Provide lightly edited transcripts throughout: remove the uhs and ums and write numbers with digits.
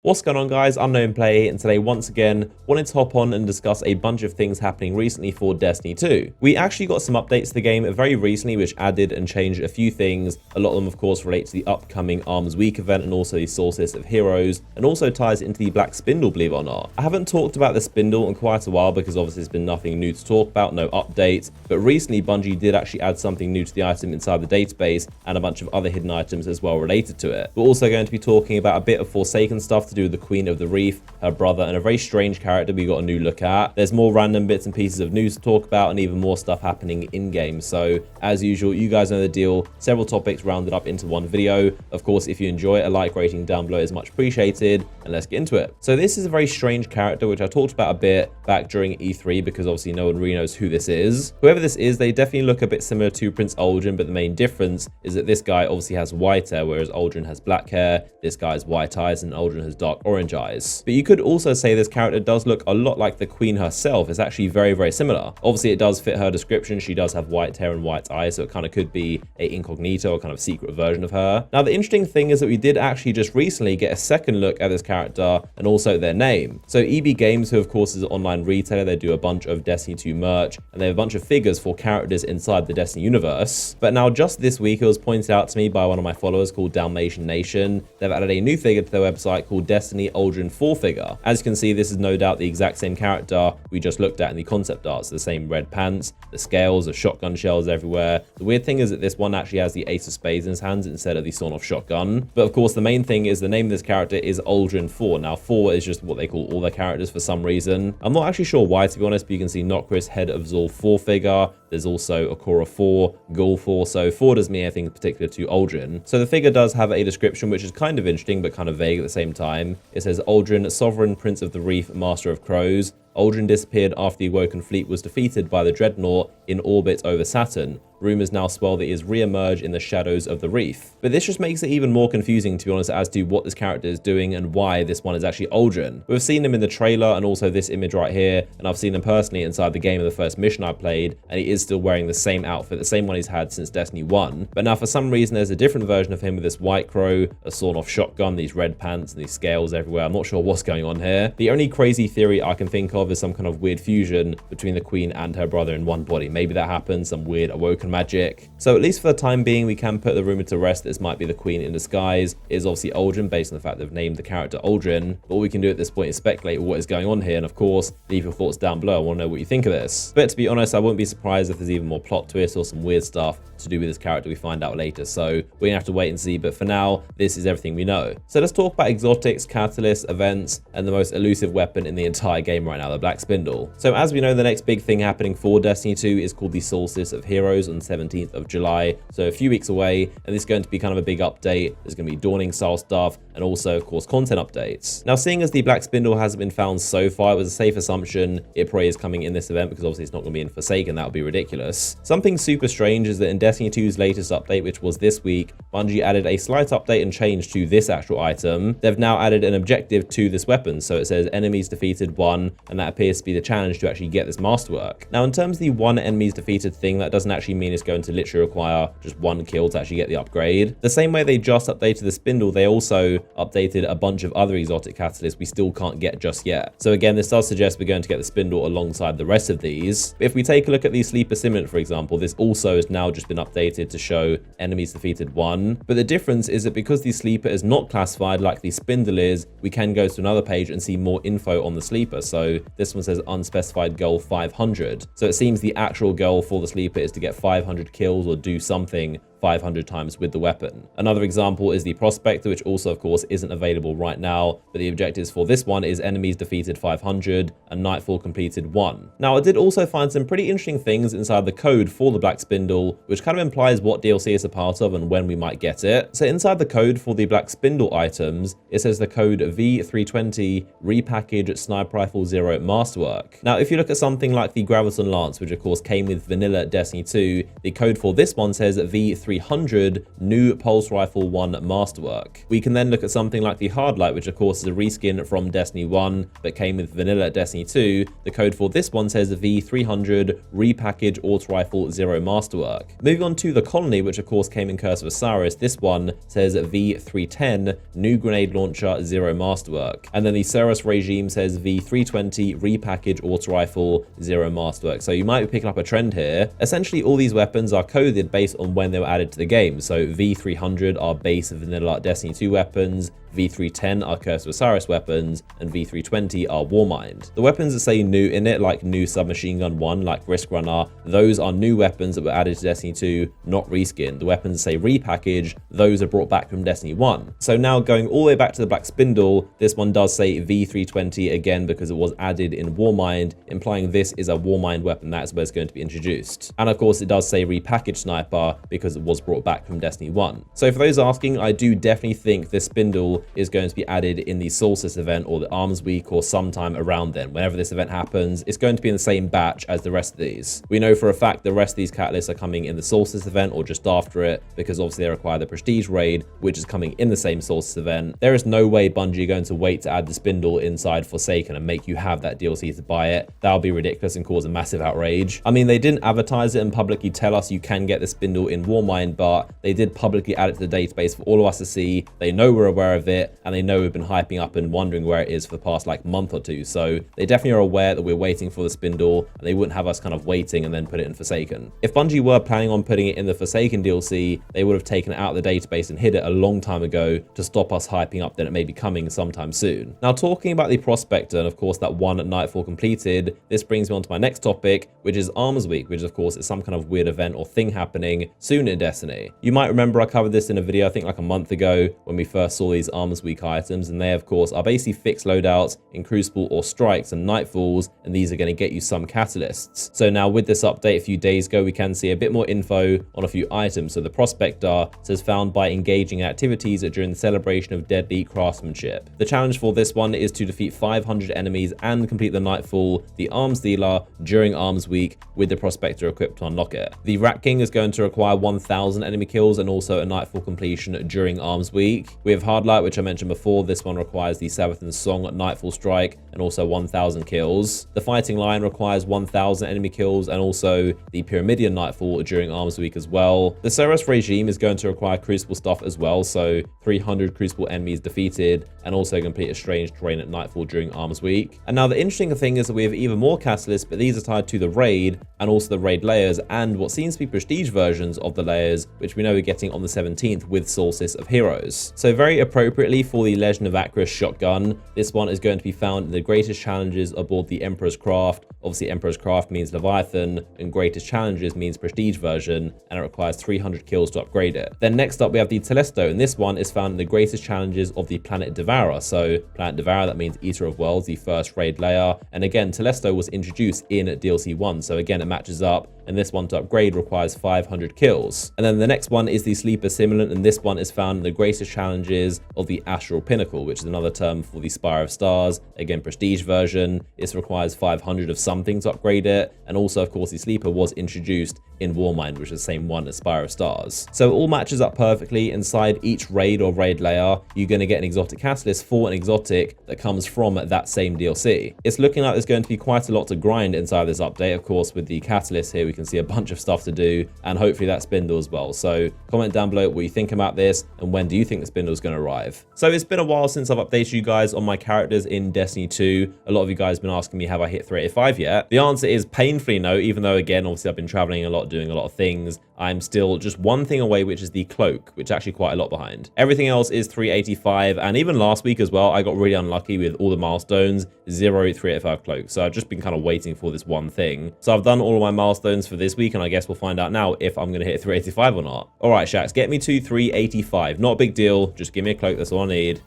What's going on, guys? Unknown Play, and today once again wanted to hop on and discuss a bunch of things happening recently for Destiny 2. We actually got some updates to the game very recently which added and changed a few things. A lot of them of course relate to the upcoming Arms Week event and also the Solstice of Heroes, and also ties into the Black Spindle, believe it or not. I haven't talked about the Spindle in quite a while because obviously there's been nothing new to talk about, no updates, but recently Bungie did actually add something new to the item inside the database and a bunch of other hidden items as well related to it. We're also going to be talking about a bit of Forsaken stuff to do with the Queen of the Reef, her brother, and a very strange character we got a new look at. There's more random bits and pieces of news to talk about and even more stuff happening in-game. So as usual, you guys know the deal, several topics rounded up into one video. Of course, if you enjoy it, a like rating down below is much appreciated, and let's get into it. So this is a very strange character which I talked about a bit back during E3 because obviously no one really knows who this is. Whoever this is, they definitely look a bit similar to Prince Uldren, but the main difference is that this guy obviously has white hair, whereas Uldren has black hair. This guy has white eyes and Uldren has dark orange eyes. But you could also say this character does look a lot like the Queen herself. It's actually very, very similar. Obviously, it does fit her description. She does have white hair and white eyes, so it kind of could be a incognito or kind of secret version of her. Now, the interesting thing is that we did actually just recently get a second look at this character and also their name. So EB Games, who of course is an online retailer, they do a bunch of Destiny 2 merch, and they have a bunch of figures for characters inside the Destiny universe. But now just this week, it was pointed out to me by one of my followers called Dalmatian Nation. They've added a new figure to their website called Destiny Uldren 4 figure. As you can see, this is no doubt the exact same character we just looked at in the concept art. So the same red pants, the scales, the shotgun shells everywhere. The weird thing is that this one actually has the Ace of Spades in his hands instead of the sawn-off shotgun. But of course, the main thing is the name of this character is Uldren 4. Now, 4 is just what they call all their characters for some reason. I'm not actually sure why, to be honest, but you can see Nokris, Head of Zul 4 figure. There's also Akora 4, Ghoul 4, so 4 doesn't mean anything in particular to Uldren. So the figure does have a description which is kind of interesting but kind of vague at the same time. It says, Uldren, Sovereign Prince of the Reef, Master of Crows. Uldren disappeared after the Awoken fleet was defeated by the Dreadnought in orbit over Saturn. Rumors now swell that he has re-emerged in the shadows of the reef. But this just makes it even more confusing, to be honest, as to what this character is doing and why this one is actually Uldren. We've seen him in the trailer and also this image right here, and I've seen him personally inside the game in the first mission I played, and he is still wearing the same outfit, the same one he's had since Destiny 1. But now for some reason there's a different version of him with this white crow, a sawn-off shotgun, these red pants, and these scales everywhere. I'm not sure what's going on here. The only crazy theory I can think of is some kind of weird fusion between the Queen and her brother in one body. Maybe that happens, some weird Awoken magic. So at least for the time being, we can put the rumor to rest that this might be the Queen in disguise. It is obviously Uldren based on the fact they've named the character Uldren. But all we can do at this point is speculate what is going on here. And of course, leave your thoughts down below. I want to know what you think of this. But to be honest, I wouldn't be surprised if there's even more plot twist or some weird stuff to do with this character we find out later. So we're gonna have to wait and see. But for now, this is everything we know. So let's talk about exotics, catalysts, events, and the most elusive weapon in the entire game right now, the Black Spindle. So as we know, the next big thing happening for Destiny 2 is called the Solstice of Heroes on the 17th of July, so a few weeks away, and this is going to be kind of a big update. There's going to be dawning style stuff and also of course content updates. Now, seeing as the Black Spindle hasn't been found so far, it was a safe assumption it probably is coming in this event because obviously it's not going to be in Forsaken. That would be ridiculous. Something super strange is that in Destiny 2's latest update, which was this week, Bungie added a slight update and change to this actual item. They've now added an objective to this weapon, so it says enemies defeated 1, and that appears to be the challenge to actually get this masterwork. Now, in terms of the 1 enemies defeated thing, that doesn't actually mean it's going to literally require just 1 kill to actually get the upgrade. The same way they just updated the Spindle, they also updated a bunch of other exotic catalysts we still can't get just yet. So again, this does suggest we're going to get the Spindle alongside the rest of these. If we take a look at the Sleeper Simulant, for example, this also has now just been updated to show enemies defeated 1. But the difference is that because the Sleeper is not classified like the Spindle is, we can go to another page and see more info on the Sleeper. So this one says unspecified goal 500. So it seems the actual goal for the Sleeper is to get 500 kills or do something 500 times with the weapon. Another example is the Prospector, which also of course isn't available right now, but the objectives for this one is enemies defeated 500 and Nightfall completed 1. Now, I did also find some pretty interesting things inside the code for the Black Spindle, which kind of implies what DLC it's a part of and when we might get it. So inside the code for the Black Spindle items, it says the code V320 repackage Sniper Rifle 0 Masterwork. Now, if you look at something like the Graviton Lance, which of course came with vanilla Destiny 2, the code for this one says V3 300 new Pulse Rifle 1 Masterwork. We can then look at something like the Hardlight, which of course is a reskin from Destiny 1 but came with vanilla Destiny 2. The code for this one says V300 Repackage Auto Rifle 0 Masterwork. Moving on to the Colony, which of course came in Curse of Osiris, this one says V310 New Grenade Launcher 0 Masterwork. And then the Cerus Regime says V320 Repackage Auto Rifle 0 Masterwork. So you might be picking up a trend here. Essentially all these weapons are coded based on when they were added to the game. So V300 are base vanilla Destiny 2 weapons, V310 are Curse of Osiris weapons, and V320 are Warmind. The weapons that say new in it, like new Submachine Gun 1, like Risk Runner, those are new weapons that were added to Destiny 2, not reskinned. The weapons that say repackage, those are brought back from Destiny 1. So now going all the way back to the Black Spindle, this one does say V320 again because it was added in Warmind, implying this is a Warmind weapon. That's where it's going to be introduced. And of course it does say repackaged Sniper because it was brought back from Destiny 1. So for those asking, I do definitely think this Spindle is going to be added in the Solstice event or the Arms Week or sometime around then. Whenever this event happens, it's going to be in the same batch as the rest of these. We know for a fact the rest of these catalysts are coming in the Solstice event or just after it, because obviously they require the Prestige raid, which is coming in the same Solstice event. There is no way Bungie are going to wait to add the Spindle inside Forsaken and make you have that DLC to buy it. That would be ridiculous and cause a massive outrage. I mean, they didn't advertise it and publicly tell us you can get the Spindle in Warmind, but they did publicly add it to the database for all of us to see. They know we're aware of it, and they know we've been hyping up and wondering where it is for the past like month or two. So they definitely are aware that we're waiting for the Spindle, and they wouldn't have us kind of waiting and then put it in Forsaken. If Bungie were planning on putting it in the Forsaken DLC, they would have taken it out of the database and hid it a long time ago to stop us hyping up that it may be coming sometime soon. Now, talking about the Prospector and of course that one Nightfall completed, this brings me on to my next topic, which is Arms Week, which of course is some kind of weird event or thing happening soon in Destiny. You might remember I covered this in a video I think like a month ago when we first saw these Arms Week items, and they of course are basically fixed loadouts in Crucible or Strikes and Nightfalls, and these are going to get you some catalysts. So now with this update a few days ago, we can see a bit more info on a few items. So the Prospector says found by engaging in activities during the celebration of deadly craftsmanship. The challenge for this one is to defeat 500 enemies and complete the Nightfall, the Arms Dealer, during Arms Week with the Prospector equipped to unlock it. The Rat King is going to require 1,000 enemy kills and also a Nightfall completion during Arms Week. We have Hardlight, which I mentioned before. This one requires the Sabbath and Song Nightfall Strike and also 1,000 kills. The Fighting Lion requires 1,000 enemy kills and also the Pyramidion Nightfall during Arms Week as well. The Cerus Regime is going to require Crucible stuff as well, so 300 Crucible enemies defeated and also complete a strange terrain at Nightfall during Arms Week. And now the interesting thing is that we have even more catalysts, but these are tied to the raid and also the raid layers and what seems to be prestige versions of the layers, which we know we're getting on the 17th with Solstice of Heroes. So very appropriately for the Legend of Acris shotgun, this one is going to be found in the greatest challenges aboard the Emperor's Craft. Obviously Emperor's Craft means Leviathan and greatest challenges means prestige version, and it requires 300 kills to upgrade it. Then next up we have the Telesto, and this one is found in the greatest challenges of the Planet Devourer. So Planet Devourer, that means Eater of Worlds, the first raid layer, and again Telesto was introduced in DLC 1, so again it matches up, and this one to upgrade requires 500 kills. And then the next one is the Sleeper Simulant, and this one is found in the greatest challenges of the Astral Pinnacle, which is another term for the Spire of Stars. Again, prestige version. This requires 500 of something to upgrade it, and also of course the Sleeper was introduced in Warmind, which is the same one as Spire of Stars. So it all matches up perfectly. Inside each raid or raid layer, you're going to get an exotic catalyst for an exotic that comes from that same DLC. It's looking like there's going to be quite a lot to grind inside this update. Of course, with the catalyst here, we can see a bunch of stuff to do, and hopefully that Spindle as well. So comment down below what you think about this, and when do you think the Spindle is going to arrive? So it's been a while since I've updated you guys on my characters in Destiny 2. A lot of you guys have been asking me, have I hit 385 yet? The answer is painfully no, even though again, obviously I've been traveling a lot, doing a lot of things. I'm still just one thing away, which is the cloak, which is actually quite a lot behind. Everything else is 385, and even last week as well, I got really unlucky with all the milestones, 0 385 cloak. So I've just been kind of waiting for this one thing. So I've done all of my milestones for this week, and I guess we'll find out now if I'm going to hit 385 or not. All right, Shax, get me to 385. Not a big deal. Just give me a cloak. That's all I need.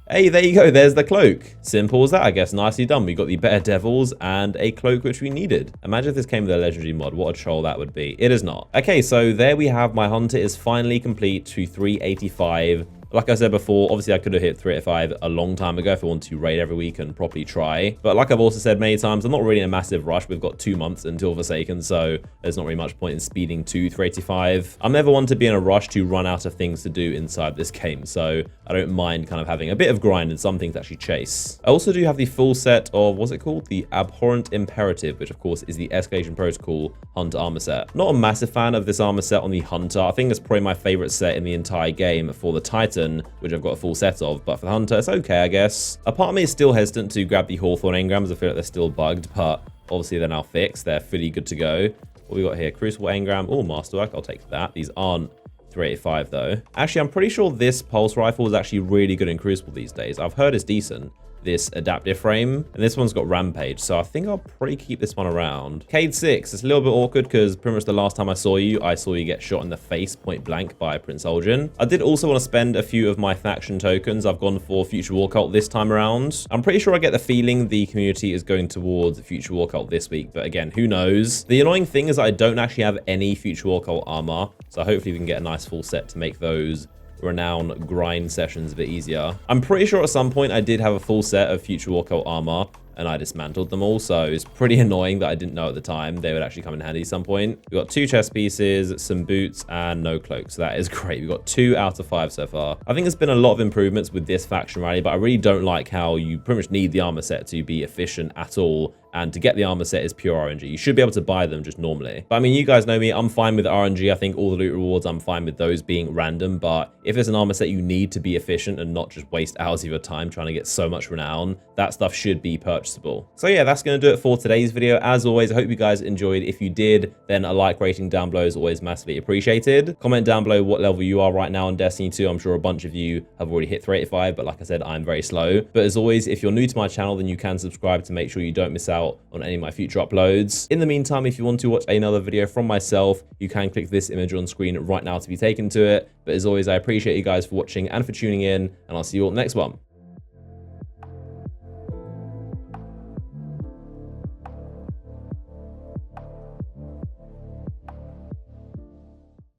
Hey, there you go. There's the cloak. Simple as that, I guess. Nicely done. We got the Better Devils and a cloak which we needed. Imagine if this came with a legendary mod. What a troll that would be. It is not. Okay, so there we have my hunter is finally complete to 385. Like I said before, obviously I could have hit 385 a long time ago if I wanted to raid every week and properly try. But like I've also said many times, I'm not really in a massive rush. We've got 2 months until Forsaken, so there's not really much point in speeding to 385. I'm never one to be in a rush to run out of things to do inside this game, so I don't mind kind of having a bit of grind and some things to actually chase. I also do have the full set of, what's it called? The Abhorrent Imperative, which of course is the Escalation Protocol Hunter armor set. Not a massive fan of this armor set on the Hunter. I think it's probably my favorite set in the entire game for the Titan, which I've got a full set of, but for the Hunter, it's okay, I guess. A part of me is still hesitant to grab the Hawthorne engrams. I feel like they're still bugged, but obviously they're now fixed. They're fully good to go. What we got here? Crucible engram. Oh, Masterwork. I'll take that. These aren't 385 though. Actually, I'm pretty sure this pulse rifle is actually really good in Crucible these days. I've heard it's decent, this adaptive frame, and this one's got Rampage, so I think I'll probably keep this one around. Cade 6, it's a little bit awkward because pretty much the last time I saw you get shot in the face point blank by Prince Uldren. I did also want to spend a few of my faction tokens. I've gone for Future War Cult this time around. I'm pretty sure I get the feeling the community is going towards Future War Cult this week, but again, who knows? The annoying thing is that I don't actually have any Future War Cult armor, so hopefully we can get a nice full set to make those Renown grind sessions a bit easier. I'm pretty sure at some point I did have a full set of Future War Cult armor and I dismantled them all, so it's pretty annoying that I didn't know at the time they would actually come in handy at some point. We've got 2 chest pieces, some boots, and no cloak, so that is great. We've got 2 out of 5 so far. I think there's been a lot of improvements with this faction rally, but I really don't like how you pretty much need the armor set to be efficient at all, and to get the armor set is pure RNG. You should be able to buy them just normally. But I mean, you guys know me, I'm fine with RNG. I think all the loot rewards, I'm fine with those being random, but if there's an armor set you need to be efficient and not just waste hours of your time trying to get so much renown, that stuff should be purchasable. So yeah, that's gonna do it for today's video. As always, I hope you guys enjoyed. If you did, then a like rating down below is always massively appreciated. Comment down below what level you are right now in Destiny 2. I'm sure a bunch of you have already hit 385, but like I said, I'm very slow. But as always, if you're new to my channel, then you can subscribe to make sure you don't miss out on any of my future uploads. In the meantime, if you want to watch another video from myself, you can click this image on screen right now to be taken to it. But as always, I appreciate you guys for watching and for tuning in, and I'll see you all next one.